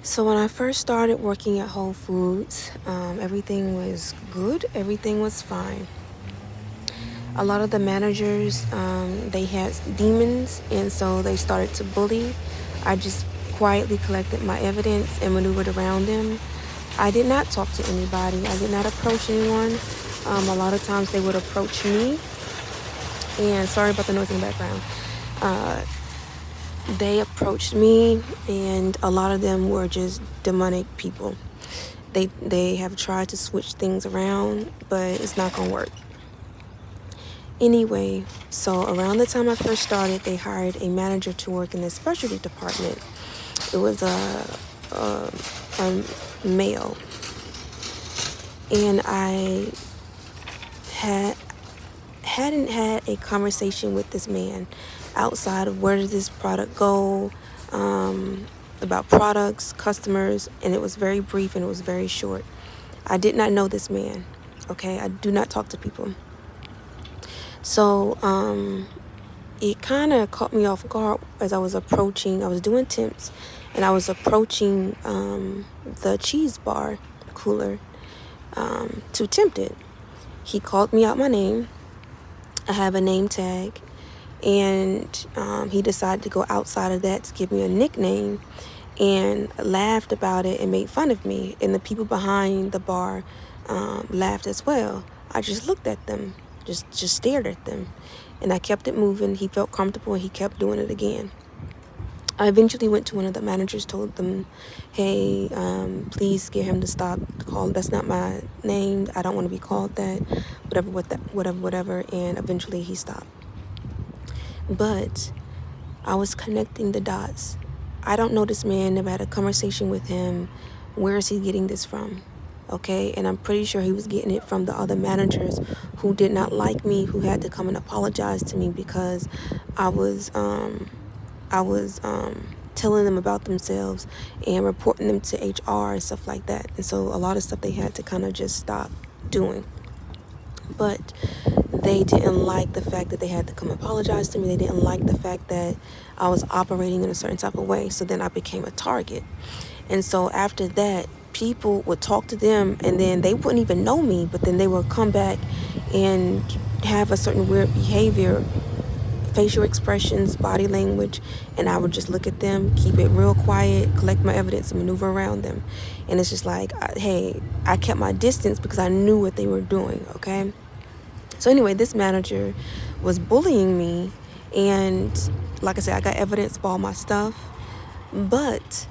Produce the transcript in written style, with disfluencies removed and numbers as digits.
So when I first started working at Whole Foods, everything was good. Everything was fine. A lot of the managers, they had demons, and so they started to bully. I just quietly collected my evidence and maneuvered around them. I did not talk to anybody. I did not approach anyone. A lot of times they would approach me, and sorry about the noise in the background. They approached me, and a lot of them were just demonic people. They have tried to switch things around, but it's not gonna work. Anyway, so around the time I first started, they hired a manager to work in the specialty department. It was a male, and I hadn't had a conversation with this man outside of where does this product go, about products, customers, and it was very brief and it was very short. I did not know this man. Okay, I do not talk to people. So it kind of caught me off guard as I was doing temps, and I was approaching the cheese bar cooler to tempt it. He called me out my name. I have a name tag, and he decided to go outside of that to give me a nickname and laughed about it and made fun of me. And the people behind the bar laughed as well. I just looked at them, just stared at them, and I kept it moving. He felt comfortable and he kept doing it again. I eventually went to one of the managers, told them, hey, please get him to stop calling. That's not my name. I don't want to be called that. Whatever. And eventually he stopped. But I was connecting the dots. I don't know this man, never had a conversation with him. Where is he getting this from? Okay, and I'm pretty sure he was getting it from the other managers who did not like me, who had to come and apologize to me because I was telling them about themselves and reporting them to HR and stuff like that. And so a lot of stuff they had to kind of just stop doing. But they didn't like the fact that they had to come apologize to me. They didn't like the fact that I was operating in a certain type of way. So then I became a target. And so after that, people would talk to them, and then they wouldn't even know me, but then they would come back and have a certain weird behavior, facial expressions, body language, and I would just look at them, keep it real quiet, collect my evidence, and maneuver around them. And it's just like, hey, I kept my distance because I knew what they were doing, okay? So anyway, this manager was bullying me, and like I said, I got evidence of all my stuff, but